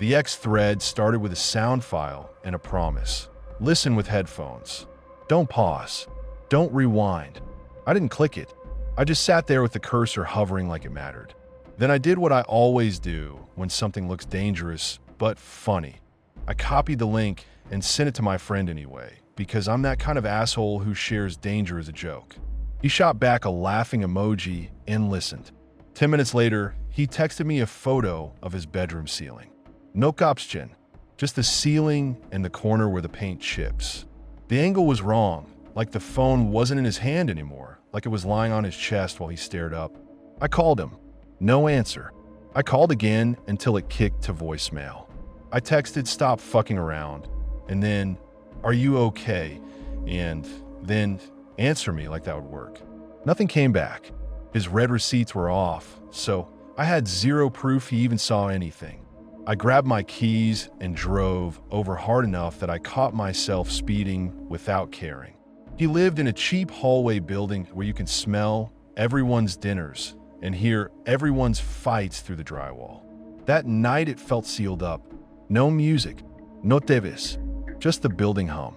The X thread started with a sound file and a promise. Listen with headphones. Don't pause. Don't rewind. I didn't click it. I just sat there with the cursor hovering like it mattered. Then I did what I always do when something looks dangerous but funny. I copied the link and sent it to my friend anyway, because I'm that kind of asshole who shares danger as a joke. He shot back a laughing emoji and listened. 10 minutes later, he texted me a photo of his bedroom ceiling. No kopschen, just the ceiling and the corner where the paint chips. The angle was wrong, like the phone wasn't in his hand anymore, like it was lying on his chest while he stared up. I called him. No answer. I called again until it kicked to voicemail. I texted, "Stop fucking around," and then, "Are you okay?" and then, "Answer me," like that would work. Nothing came back. His read receipts were off, so I had zero proof he even saw anything. I grabbed my keys and drove over hard enough that I caught myself speeding without caring. He lived in a cheap hallway building where you can smell everyone's dinners and hear everyone's fights through the drywall. That night it felt sealed up. No music, no TVs, just the building hum.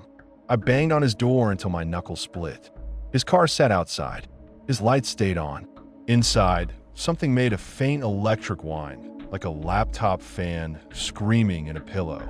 I banged on his door until my knuckles split. His car sat outside. His lights stayed on. Inside, something made a faint electric whine, like a laptop fan screaming in a pillow.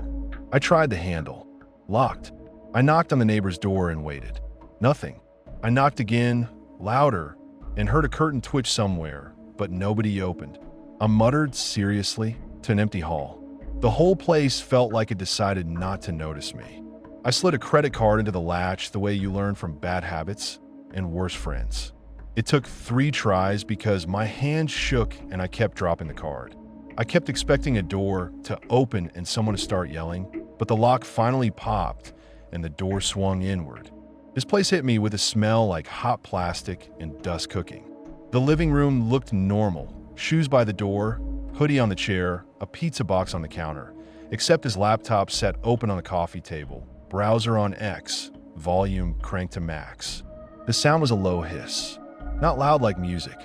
I tried the handle. Locked. I knocked on the neighbor's door and waited. Nothing. I knocked again, louder, and heard a curtain twitch somewhere, but nobody opened. I muttered seriously to an empty hall. The whole place felt like it decided not to notice me. I slid a credit card into the latch the way you learn from bad habits and worse friends. It took 3 tries because my hand shook and I kept dropping the card. I kept expecting a door to open and someone to start yelling, but the lock finally popped and the door swung inward. This place hit me with a smell like hot plastic and dust cooking. The living room looked normal. Shoes by the door, hoodie on the chair, a pizza box on the counter, except his laptop sat open on the coffee table, browser on X, volume cranked to max. The sound was a low hiss. Not loud like music,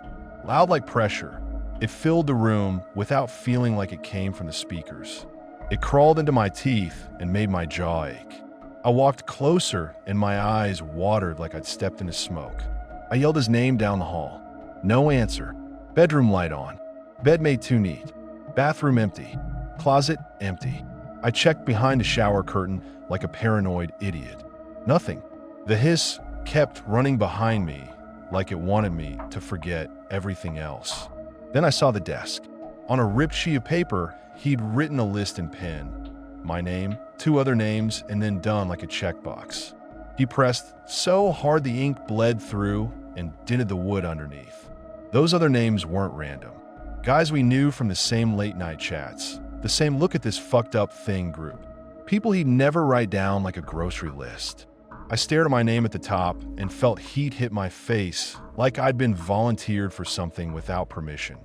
loud like pressure. It filled the room without feeling like it came from the speakers. It crawled into my teeth and made my jaw ache. I walked closer and my eyes watered like I'd stepped into smoke. I yelled his name down the hall. No answer. Bedroom light on. Bed made too neat. Bathroom empty. Closet empty. I checked behind a shower curtain like a paranoid idiot. Nothing. The hiss kept running behind me like it wanted me to forget everything else. Then I saw the desk. On a ripped sheet of paper, he'd written a list in pen. My name, 2 other names, and then done like a checkbox. He pressed so hard the ink bled through and dented the wood underneath. Those other names weren't random. Guys we knew from the same late-night chats, the same look at this fucked up thing group. People he'd never write down like a grocery list. I stared at my name at the top and felt heat hit my face like I'd been volunteered for something without permission.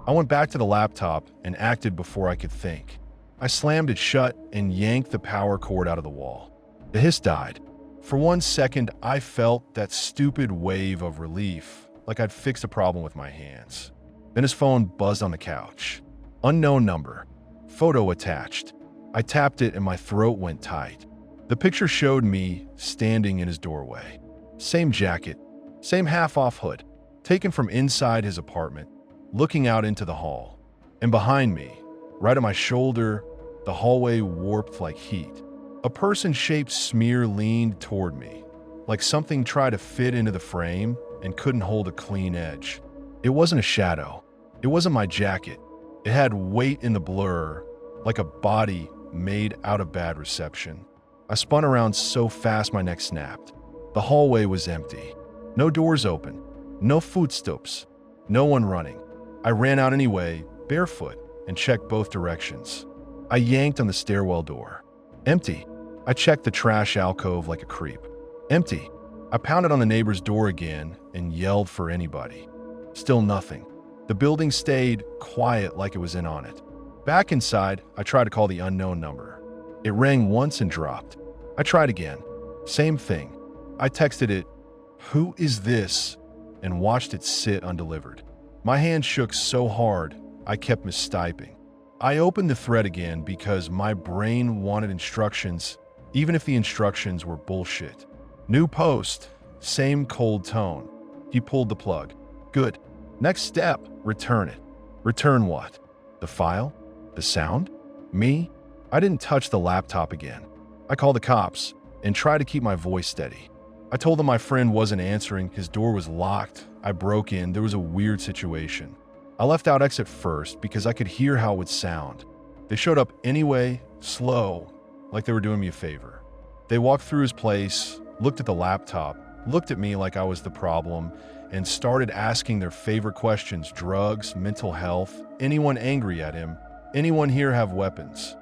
I went back to the laptop and acted before I could think. I slammed it shut and yanked the power cord out of the wall. The hiss died. For 1 second, I felt that stupid wave of relief, like I'd fixed a problem with my hands. Then his phone buzzed on the couch. Unknown number. Photo attached. I tapped it and my throat went tight. The picture showed me standing in his doorway. Same jacket, same half-off hood, taken from inside his apartment, looking out into the hall. And behind me, right at my shoulder, the hallway warped like heat. A person-shaped smear leaned toward me, like something tried to fit into the frame and couldn't hold a clean edge. It wasn't a shadow. It wasn't my jacket. It had weight in the blur, like a body made out of bad reception. I spun around so fast my neck snapped. The hallway was empty. No doors open. No footsteps. No one running. I ran out anyway, barefoot, and checked both directions. I yanked on the stairwell door. Empty. I checked the trash alcove like a creep. Empty. I pounded on the neighbor's door again and yelled for anybody. Still nothing. The building stayed quiet like it was in on it. Back inside, I tried to call the unknown number. It rang once and dropped. I tried again. Same thing. I texted it, "Who is this?" and watched it sit undelivered. My hand shook so hard, I kept mistyping. I opened the thread again because my brain wanted instructions, even if the instructions were bullshit. New post, same cold tone. He pulled the plug. Good. Next step, return it. Return what? The file? The sound? Me? I didn't touch the laptop again. I called the cops and tried to keep my voice steady. I told them my friend wasn't answering, his door was locked, I broke in, there was a weird situation. I left out exit first because I could hear how it would sound. They showed up anyway, slow, like they were doing me a favor. They walked through his place, looked at the laptop, looked at me like I was the problem, and started asking their favorite questions: drugs, mental health, anyone angry at him, anyone here have weapons.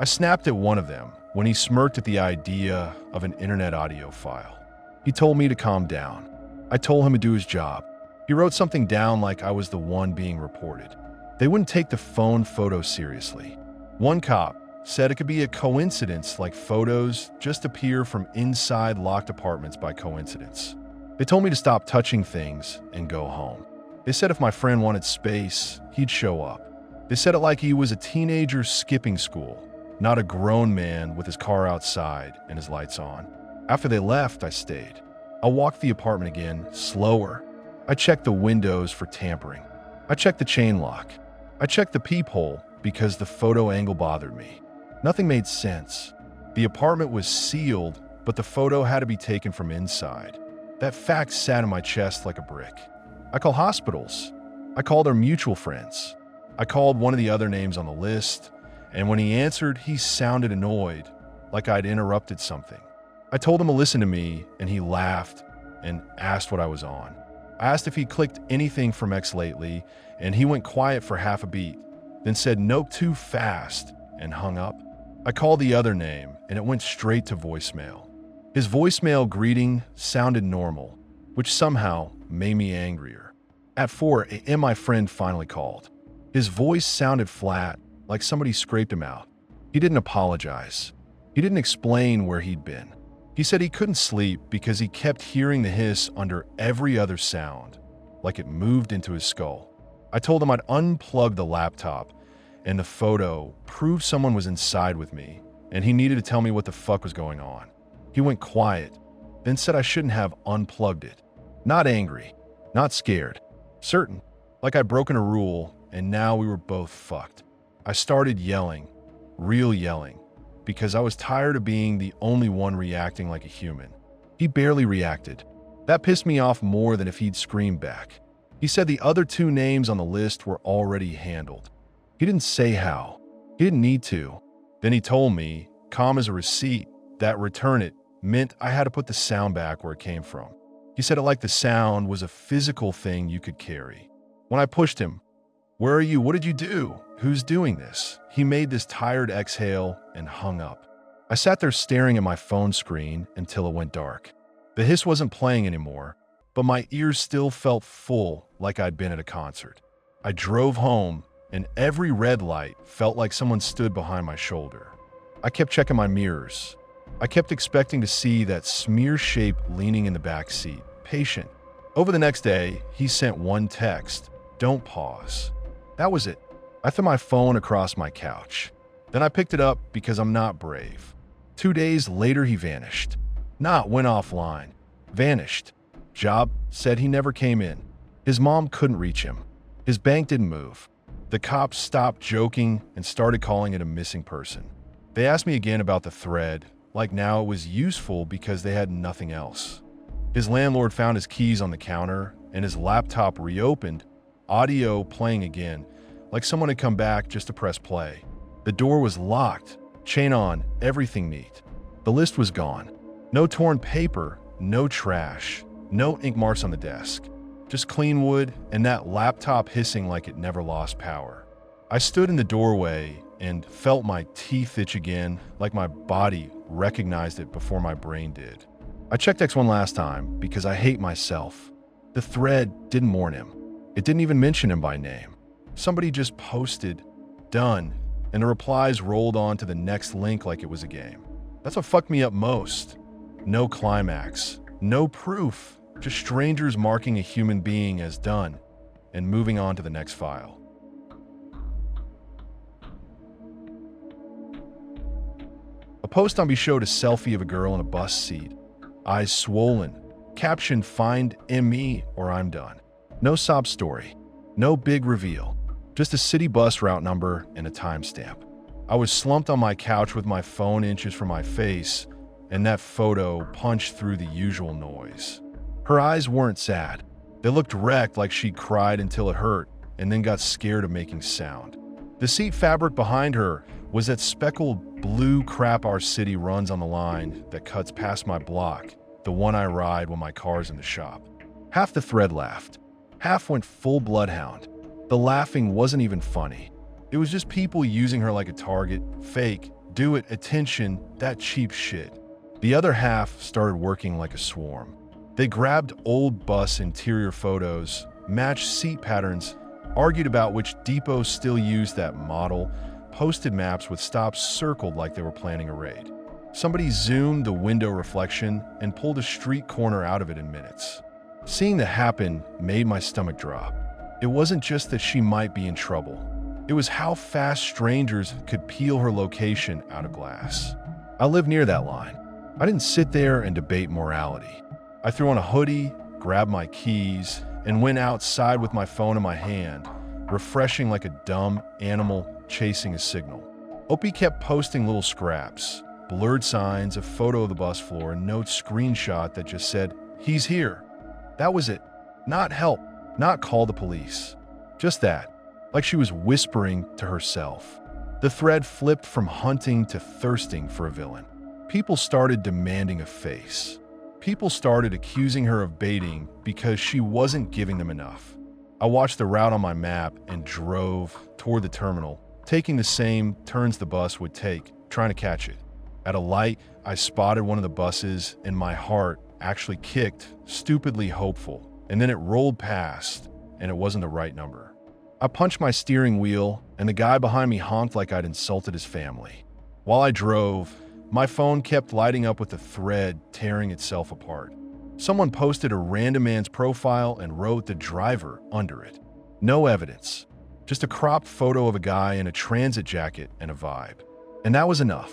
I snapped at one of them when he smirked at the idea of an internet audio file. He told me to calm down. I told him to do his job. He wrote something down like I was the one being reported. They wouldn't take the phone photo seriously. One cop said it could be a coincidence, like photos just appear from inside locked apartments by coincidence. They told me to stop touching things and go home. They said if my friend wanted space, he'd show up. They said it like he was a teenager skipping school, not a grown man with his car outside and his lights on. After they left, I stayed. I walked the apartment again, slower. I checked the windows for tampering. I checked the chain lock. I checked the peephole because the photo angle bothered me. Nothing made sense. The apartment was sealed, but the photo had to be taken from inside. That fact sat in my chest like a brick. I called hospitals. I called our mutual friends. I called one of the other names on the list, and when he answered, he sounded annoyed, like I'd interrupted something. I told him to listen to me, and he laughed and asked what I was on. I asked if he clicked anything from X lately, and he went quiet for half a beat, then said nope too fast, and hung up. I called the other name, and it went straight to voicemail. His voicemail greeting sounded normal, which somehow made me angrier. At 4 a.m. my friend finally called. His voice sounded flat, like somebody scraped him out. He didn't apologize. He didn't explain where he'd been. He said he couldn't sleep because he kept hearing the hiss under every other sound, like it moved into his skull. I told him I'd unplug the laptop, and the photo proved someone was inside with me, and he needed to tell me what the fuck was going on. He went quiet, then said I shouldn't have unplugged it. Not angry, not scared, certain, like I'd broken a rule, and now we were both fucked. I started yelling, real yelling, because I was tired of being the only one reacting like a human. He barely reacted. That pissed me off more than if he'd screamed back. He said the other 2 names on the list were already handled. He didn't say how. He didn't need to. Then he told me, calm as a receipt, that return it meant I had to put the sound back where it came from. He said it like the sound was a physical thing you could carry. When I pushed him, where are you? What did you do? Who's doing this? He made this tired exhale and hung up. I sat there staring at my phone screen until it went dark. The hiss wasn't playing anymore, but my ears still felt full like I'd been at a concert. I drove home, and every red light felt like someone stood behind my shoulder. I kept checking my mirrors. I kept expecting to see that smear shape leaning in the back seat, patient. Over the next day, he sent one text, "Don't pause." That was it. I threw my phone across my couch. Then I picked it up because I'm not brave. 2 days later, he vanished. Not went offline. Vanished. Job said he never came in. His mom couldn't reach him. His bank didn't move. The cops stopped joking and started calling it a missing person. They asked me again about the thread, like now it was useful because they had nothing else. His landlord found his keys on the counter, and his laptop reopened, audio playing again, like someone had come back just to press play. The door was locked, chain on, everything neat. The list was gone. No torn paper, no trash, no ink marks on the desk. Just clean wood and that laptop hissing like it never lost power. I stood in the doorway and felt my teeth itch again, like my body recognized it before my brain did. I checked X one last time because I hate myself. The thread didn't warn him. It didn't even mention him by name. Somebody just posted, "Done," and the replies rolled on to the next link like it was a game. That's what fucked me up most. No climax, no proof, just strangers marking a human being as done and moving on to the next file. post on me showed a selfie of a girl in a bus seat, eyes swollen, caption "Find ME or I'm done." No sob story, no big reveal, just a city bus route number and a timestamp. I was slumped on my couch with my phone inches from my face, and that photo punched through the usual noise. Her eyes weren't sad. They looked wrecked, like she'd cried until it hurt and then got scared of making sound. The seat fabric behind her was that speckled blue crap our city runs on the line that cuts past my block, the one I ride when my car's in the shop. Half the thread laughed. Half went full bloodhound. The laughing wasn't even funny. It was just people using her like a target, fake, do it, attention, that cheap shit. The other half started working like a swarm. They grabbed old bus interior photos, matched seat patterns, argued about which depots still used that model, posted maps with stops circled like they were planning a raid. Somebody zoomed the window reflection and pulled a street corner out of it in minutes. Seeing that happen made my stomach drop. It wasn't just that she might be in trouble. It was how fast strangers could peel her location out of glass. I lived near that line. I didn't sit there and debate morality. I threw on a hoodie, grabbed my keys, and went outside with my phone in my hand, refreshing like a dumb animal chasing a signal. Opie kept posting little scraps, blurred signs, a photo of the bus floor, a note screenshot that just said, "He's here." That was it. Not help, not call the police. Just that, like she was whispering to herself. The thread flipped from hunting to thirsting for a villain. People started demanding a face. People started accusing her of baiting because she wasn't giving them enough. I watched the route on my map and drove toward the terminal, taking the same turns the bus would take, trying to catch it. At a light, I spotted one of the buses and my heart actually kicked, stupidly hopeful, and then it rolled past and it wasn't the right number. I punched my steering wheel and the guy behind me honked like I'd insulted his family. While I drove, my phone kept lighting up with the thread tearing itself apart. Someone posted a random man's profile and wrote the driver under it. No evidence, just a cropped photo of a guy in a transit jacket and a vibe. And that was enough.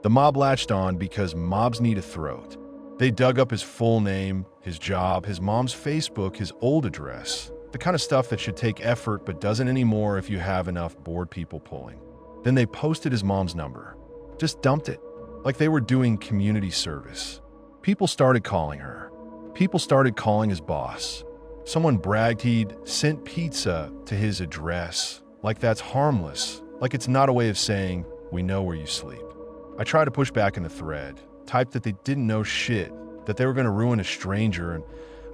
The mob latched on because mobs need a throat. They dug up his full name, his job, his mom's Facebook, his old address, the kind of stuff that should take effort but doesn't anymore if you have enough bored people pulling. Then they posted his mom's number. Just dumped it, like they were doing community service. People started calling her. People started calling his boss. Someone bragged he'd sent pizza to his address, like that's harmless, like it's not a way of saying, "We know where you sleep." I tried to push back in the thread, typed that they didn't know shit, that they were going to ruin a stranger, and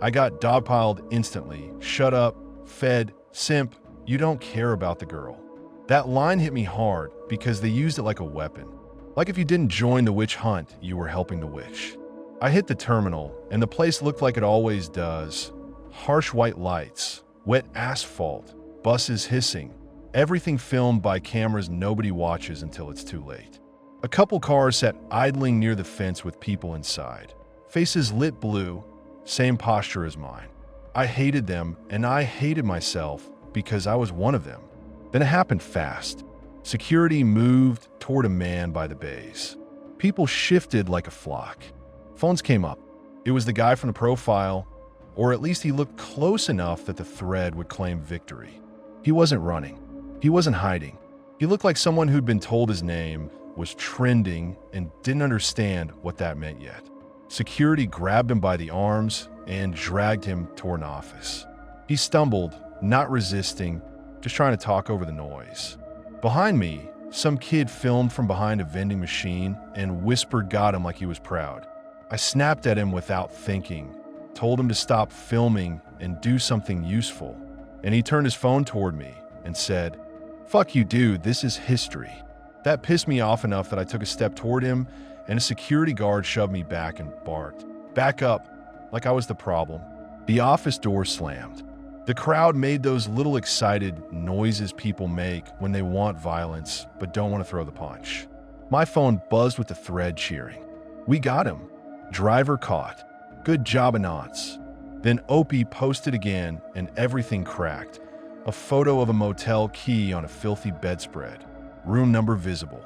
I got dogpiled instantly. "Shut up, fed, simp, you don't care about the girl." That line hit me hard because they used it like a weapon. Like if you didn't join the witch hunt, you were helping the witch. I hit the terminal, and the place looked like it always does. Harsh white lights, wet asphalt, buses hissing, everything filmed by cameras nobody watches until it's too late. A couple cars sat idling near the fence with people inside. Faces lit blue, same posture as mine. I hated them, and I hated myself because I was one of them. Then it happened fast. Security moved toward a man by the bays. People shifted like a flock. Phones came up. It was the guy from the profile, or at least he looked close enough that the thread would claim victory. He wasn't running. He wasn't hiding. He looked like someone who'd been told his name, was trending, and didn't understand what that meant yet. Security grabbed him by the arms and dragged him toward an office. He stumbled, not resisting, just trying to talk over the noise. Behind me, some kid filmed from behind a vending machine and whispered got him like he was proud. I snapped at him without thinking, told him to stop filming and do something useful, and he turned his phone toward me and said, "Fuck you, dude, this is history." That pissed me off enough that I took a step toward him, and a security guard shoved me back and barked, "Back up," like I was the problem. The office door slammed. The crowd made those little excited noises people make when they want violence but don't want to throw the punch. My phone buzzed with the thread cheering. "We got him. Driver caught. Good job, Anons." Then Opie posted again and everything cracked. A photo of a motel key on a filthy bedspread. Room number visible.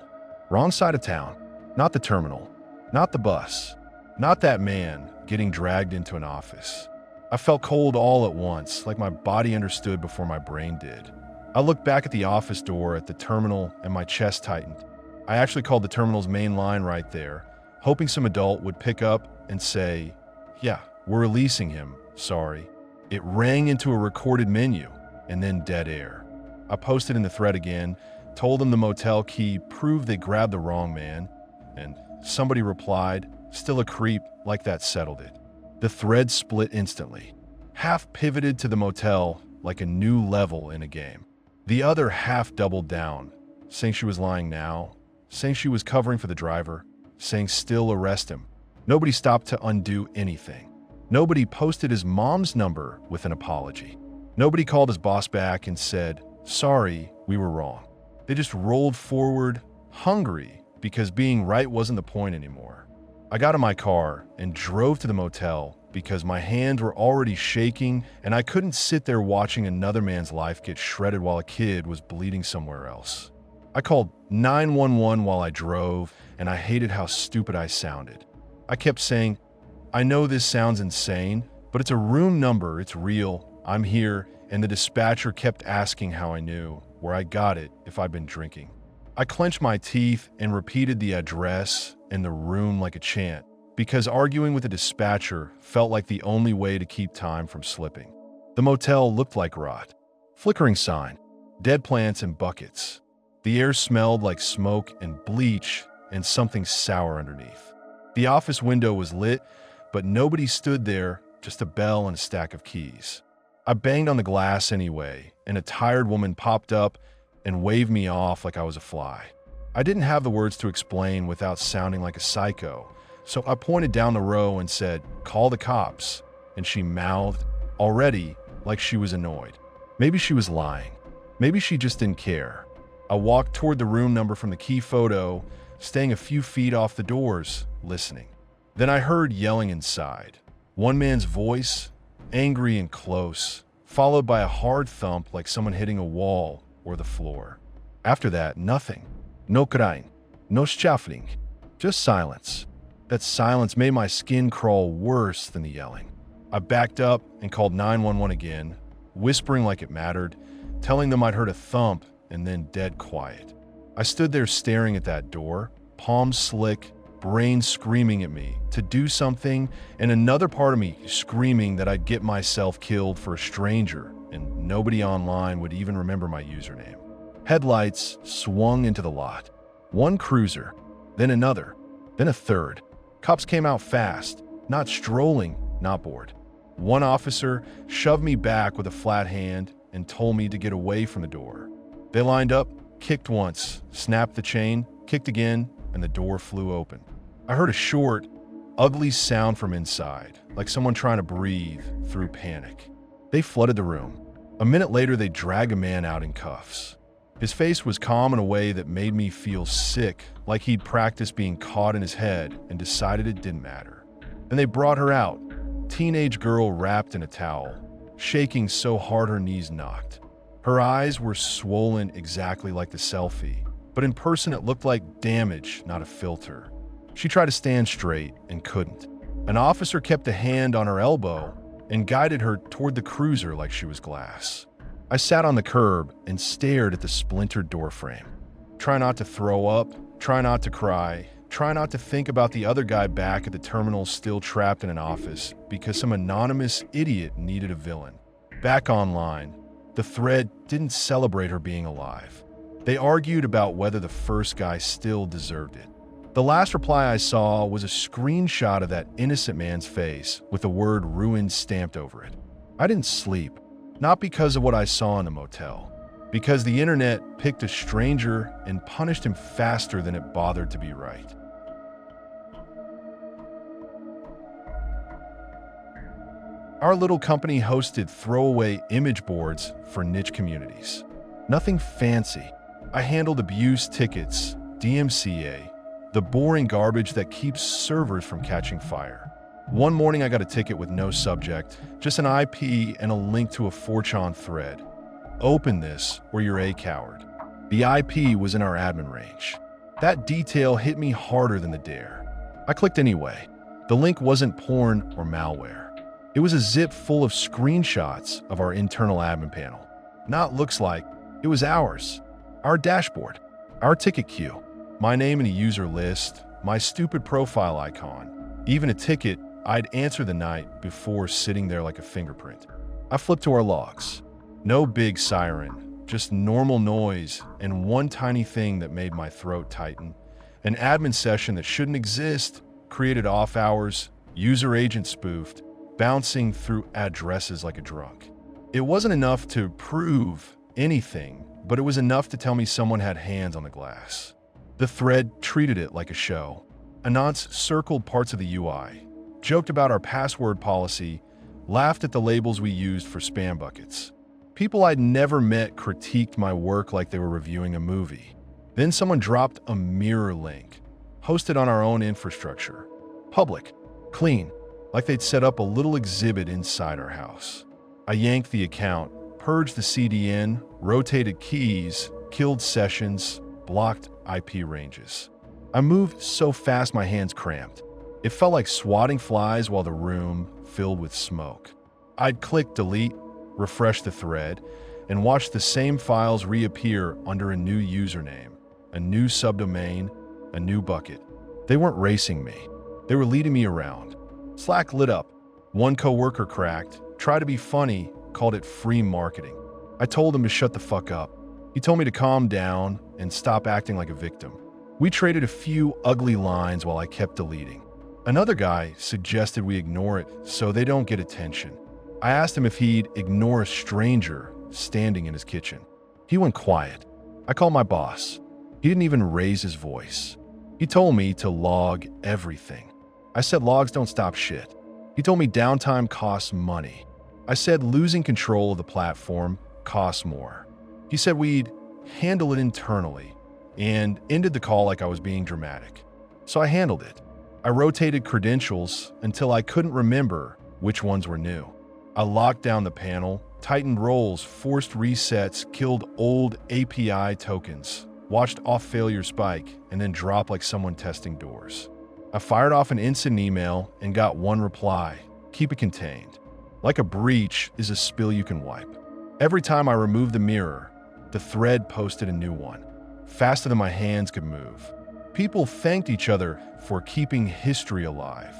Wrong side of town. Not the terminal. Not the bus. Not that man getting dragged into an office. I felt cold all at once, like my body understood before my brain did. I looked back at the office door at the terminal and my chest tightened. I actually called the terminal's main line right there, hoping some adult would pick up and say, "Yeah, we're releasing him, sorry." It rang into a recorded menu, and then dead air. I posted in the thread again, told them the motel key proved they grabbed the wrong man, and somebody replied, "Still a creep, like that settled it." The thread split instantly. Half pivoted to the motel like a new level in a game. The other half doubled down, saying she was lying now, saying she was covering for the driver, saying still arrest him. Nobody stopped to undo anything. Nobody posted his mom's number with an apology. Nobody called his boss back and said, "Sorry, we were wrong." They just rolled forward, hungry, because being right wasn't the point anymore. I got in my car and drove to the motel because my hands were already shaking and I couldn't sit there watching another man's life get shredded while a kid was bleeding somewhere else. I called 911 while I drove, and I hated how stupid I sounded. I kept saying, "I know this sounds insane, but it's a room number, it's real, I'm here," and the dispatcher kept asking how I knew, where I got it, if I'd been drinking. I clenched my teeth and repeated the address and the room like a chant, because arguing with the dispatcher felt like the only way to keep time from slipping. The motel looked like rot. Flickering sign, dead plants in buckets. The air smelled like smoke and bleach and something sour underneath. The office window was lit, but nobody stood there, just a bell and a stack of keys. I banged on the glass anyway, and a tired woman popped up and waved me off like I was a fly. I didn't have the words to explain without sounding like a psycho, so I pointed down the row and said, "Call the cops," and she mouthed, already, like she was annoyed. Maybe she was lying. Maybe she just didn't care. I walked toward the room number from the key photo, staying a few feet off the doors, listening. Then I heard yelling inside. One man's voice, angry and close, followed by a hard thump like someone hitting a wall or the floor. After that, nothing. No crying, no shuffling, just silence. That silence made my skin crawl worse than the yelling. I backed up and called 911 again, whispering like it mattered, telling them I'd heard a thump and then dead quiet. I stood there staring at that door, palms slick, brain screaming at me to do something, and another part of me screaming that I'd get myself killed for a stranger and nobody online would even remember my username. Headlights swung into the lot. One cruiser, then another, then a third. Cops came out fast, not strolling, not bored. One officer shoved me back with a flat hand and told me to get away from the door. They lined up, kicked once, snapped the chain, kicked again, and the door flew open. I heard a short, ugly sound from inside, like someone trying to breathe through panic. They flooded the room. A minute later, they dragged a man out in cuffs. His face was calm in a way that made me feel sick, like he'd practiced being caught in his head and decided it didn't matter. And they brought her out, teenage girl wrapped in a towel, shaking so hard her knees knocked. Her eyes were swollen exactly like the selfie, but in person it looked like damage, not a filter. She tried to stand straight and couldn't. An officer kept a hand on her elbow and guided her toward the cruiser like she was glass. I sat on the curb and stared at the splintered doorframe. Try not to throw up, try not to cry, try not to think about the other guy back at the terminal still trapped in an office because some anonymous idiot needed a villain. Back online, the thread didn't celebrate her being alive. They argued about whether the first guy still deserved it. The last reply I saw was a screenshot of that innocent man's face with the word ruined stamped over it. I didn't sleep, not because of what I saw in the motel, because the internet picked a stranger and punished him faster than it bothered to be right. Our little company hosted throwaway image boards for niche communities. Nothing fancy. I handled abuse tickets, DMCA, the boring garbage that keeps servers from catching fire. One morning I got a ticket with no subject, just an IP and a link to a 4chan thread. Open this or you're a coward. The IP was in our admin range. That detail hit me harder than the dare. I clicked anyway. The link wasn't porn or malware. It was a zip full of screenshots of our internal admin panel. Not looks like, it was ours. Our dashboard, our ticket queue, my name in a user list, my stupid profile icon, even a ticket I'd answer the night before sitting there like a fingerprint. I flipped to our logs. No big siren, just normal noise and one tiny thing that made my throat tighten. An admin session that shouldn't exist, created off hours, user agent spoofed, bouncing through addresses like a drunk. It wasn't enough to prove anything, but it was enough to tell me someone had hands on the glass. The thread treated it like a show. Anons circled parts of the UI, joked about our password policy, laughed at the labels we used for spam buckets. People I'd never met critiqued my work like they were reviewing a movie. Then someone dropped a mirror link, hosted on our own infrastructure. Public, clean, like they'd set up a little exhibit inside our house. I yanked the account, purged the CDN, rotated keys, killed sessions, blocked IP ranges. I moved so fast my hands cramped. It felt like swatting flies while the room filled with smoke. I'd click delete, refresh the thread, and watch the same files reappear under a new username, a new subdomain, a new bucket. They weren't racing me. They were leading me around. Slack lit up. One coworker cracked, tried to be funny, called it free marketing. I told him to shut the fuck up. He told me to calm down and stop acting like a victim. We traded a few ugly lines while I kept deleting. Another guy suggested we ignore it so they don't get attention. I asked him if he'd ignore a stranger standing in his kitchen. He went quiet. I called my boss. He didn't even raise his voice. He told me to log everything. I said logs don't stop shit. He told me downtime costs money. I said losing control of the platform costs more. He said we'd handle it internally and ended the call like I was being dramatic. So I handled it. I rotated credentials until I couldn't remember which ones were new. I locked down the panel, tightened roles, forced resets, killed old API tokens, watched off failure spike, and then drop like someone testing doors. I fired off an instant email and got one reply: keep it contained. Like a breach is a spill you can wipe. Every time I removed the mirror, the thread posted a new one, faster than my hands could move. People thanked each other for keeping history alive.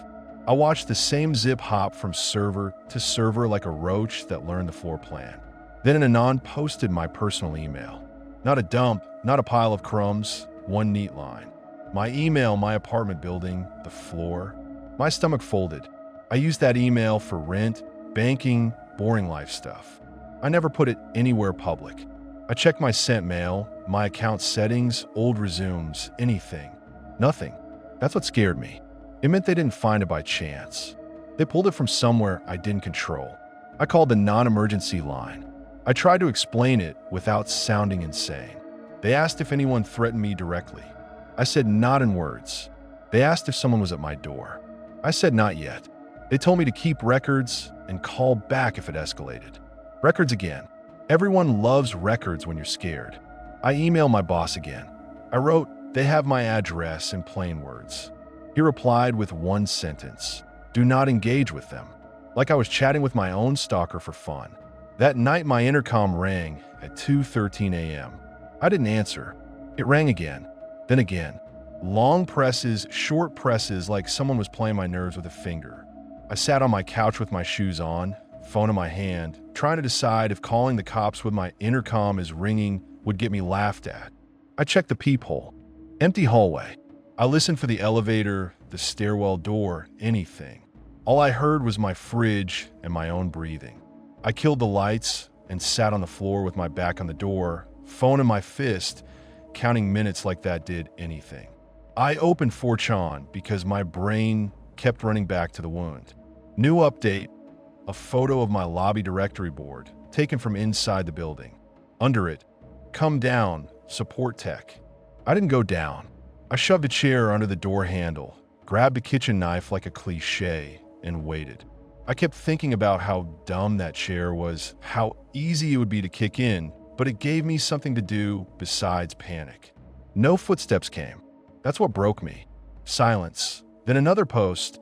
I watched the same zip hop from server to server like a roach that learned the floor plan. Then an anon posted my personal email. Not a dump, not a pile of crumbs, one neat line. My email, my apartment building, the floor. My stomach folded. I used that email for rent, banking, boring life stuff. I never put it anywhere public. I checked my sent mail, my account settings, old resumes, anything. Nothing. That's what scared me. It meant they didn't find it by chance. They pulled it from somewhere I didn't control. I called the non-emergency line. I tried to explain it without sounding insane. They asked if anyone threatened me directly. I said not in words. They asked if someone was at my door. I said not yet. They told me to keep records and call back if it escalated. Records again. Everyone loves records when you're scared. I emailed my boss again. I wrote, they have my address in plain words. He replied with one sentence: do not engage with them. Like I was chatting with my own stalker for fun. That night my intercom rang at 2:13 a.m. I didn't answer. It rang again, then again. Long presses, short presses, like someone was playing my nerves with a finger. I sat on my couch with my shoes on, phone in my hand, trying to decide if calling the cops with my intercom is ringing would get me laughed at. I checked the peephole. Empty hallway. I listened for the elevator, the stairwell door, anything. All I heard was my fridge and my own breathing. I killed the lights and sat on the floor with my back on the door, phone in my fist, counting minutes like that did anything. I opened 4chan because my brain kept running back to the wound. New update, a photo of my lobby directory board taken from inside the building. Under it, come down, support tech. I didn't go down. I shoved a chair under the door handle, grabbed a kitchen knife like a cliche, and waited. I kept thinking about how dumb that chair was, how easy it would be to kick in, but it gave me something to do besides panic. No footsteps came. That's what broke me. Silence. Then another post,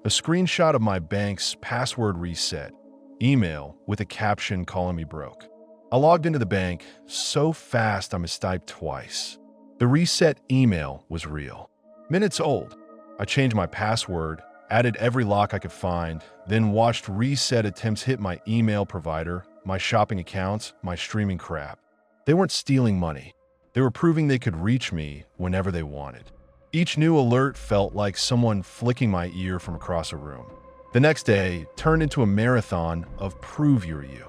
a screenshot of my bank's password reset, email with a caption calling me broke. I logged into the bank so fast I mistyped twice. The reset email was real. Minutes old. I changed my password, added every lock I could find, then watched reset attempts hit my email provider, my shopping accounts, my streaming crap. They weren't stealing money. They were proving they could reach me whenever they wanted. Each new alert felt like someone flicking my ear from across a room. The next day turned into a marathon of prove you're you.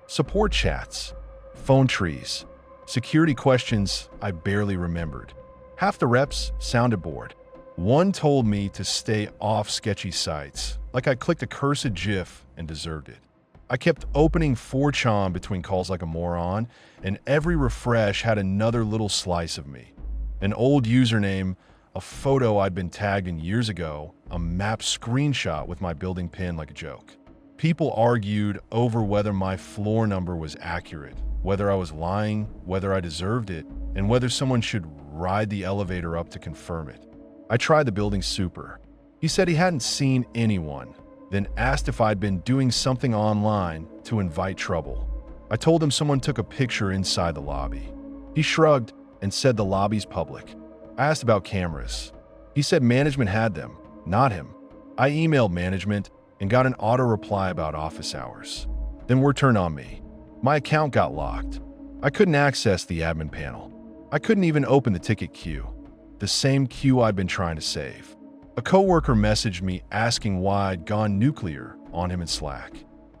Support chats, phone trees, security questions I barely remembered. Half the reps sounded bored. One told me to stay off sketchy sites, like I clicked a cursed GIF and deserved it. I kept opening 4chan between calls like a moron, and every refresh had another little slice of me. An old username, a photo I'd been tagged in years ago, a map screenshot with my building pin like a joke. People argued over whether my floor number was accurate, whether I was lying, whether I deserved it, and whether someone should ride the elevator up to confirm it. I tried the building super. He said he hadn't seen anyone, then asked if I'd been doing something online to invite trouble. I told him someone took a picture inside the lobby. He shrugged and said the lobby's public. I asked about cameras. He said management had them, not him. I emailed management and got an auto reply about office hours. Then word turned on me. My account got locked. I couldn't access the admin panel. I couldn't even open the ticket queue, the same queue I'd been trying to save. A coworker messaged me asking why I'd gone nuclear on him in Slack.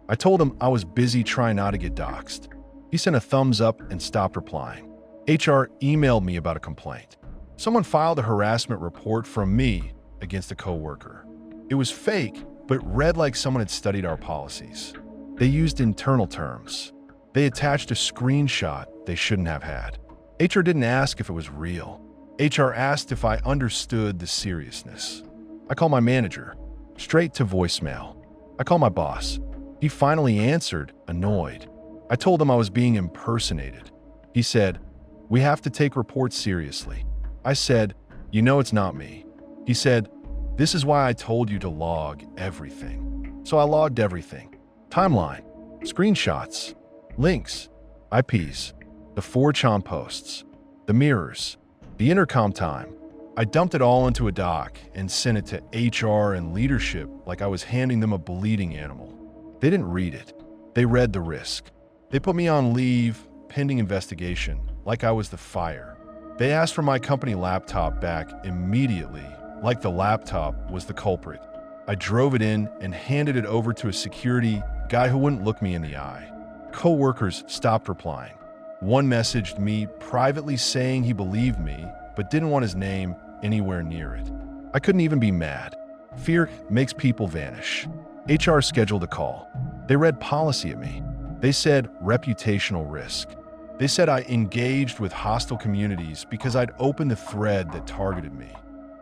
I told him I was busy trying not to get doxxed. He sent a thumbs up and stopped replying. HR emailed me about a complaint. Someone filed a harassment report from me against a coworker. It was fake, but read like someone had studied our policies. They used internal terms. They attached a screenshot they shouldn't have had. HR didn't ask if it was real. HR asked if I understood the seriousness. I called my manager, straight to voicemail. I called my boss. He finally answered, annoyed. I told him I was being impersonated. He said, "We have to take reports seriously." I said, "You know it's not me." He said, "This is why I told you to log everything." So I logged everything. Timeline, screenshots, links, IPs, the 4chan posts, the mirrors, the intercom time. I dumped it all into a doc and sent it to HR and leadership like I was handing them a bleeding animal. They didn't read it. They read the risk. They put me on leave, pending investigation, like I was the fire. They asked for my company laptop back immediately, like the laptop was the culprit. I drove it in and handed it over to a security guy who wouldn't look me in the eye. Coworkers stopped replying. One messaged me privately saying he believed me, but didn't want his name anywhere near it. I couldn't even be mad. Fear makes people vanish. HR scheduled a call. They read policy at me. They said reputational risk. They said I engaged with hostile communities because I'd opened the thread that targeted me.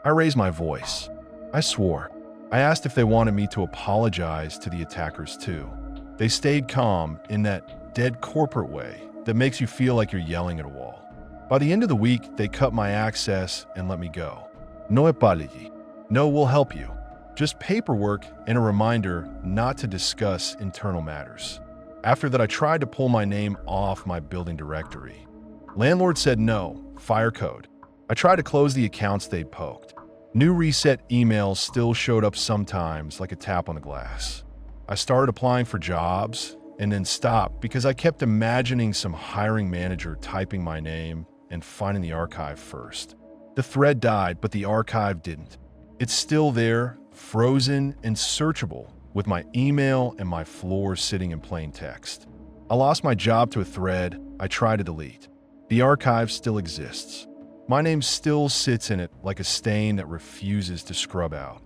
I raised my voice. I swore. I asked if they wanted me to apologize to the attackers too. They stayed calm in that dead corporate way that makes you feel like you're yelling at a wall. By the end of the week, they cut my access and let me go. No apology. No, we'll help you. Just paperwork and a reminder not to discuss internal matters. After that, I tried to pull my name off my building directory. Landlord said no, fire code. I tried to close the accounts they'd poked. New reset emails still showed up sometimes like a tap on the glass. I started applying for jobs and then stopped because I kept imagining some hiring manager typing my name and finding the archive first. The thread died, but the archive didn't. It's still there, frozen and searchable, with my email and my floor sitting in plain text. I lost my job to a thread I tried to delete. The archive still exists. My name still sits in it like a stain that refuses to scrub out.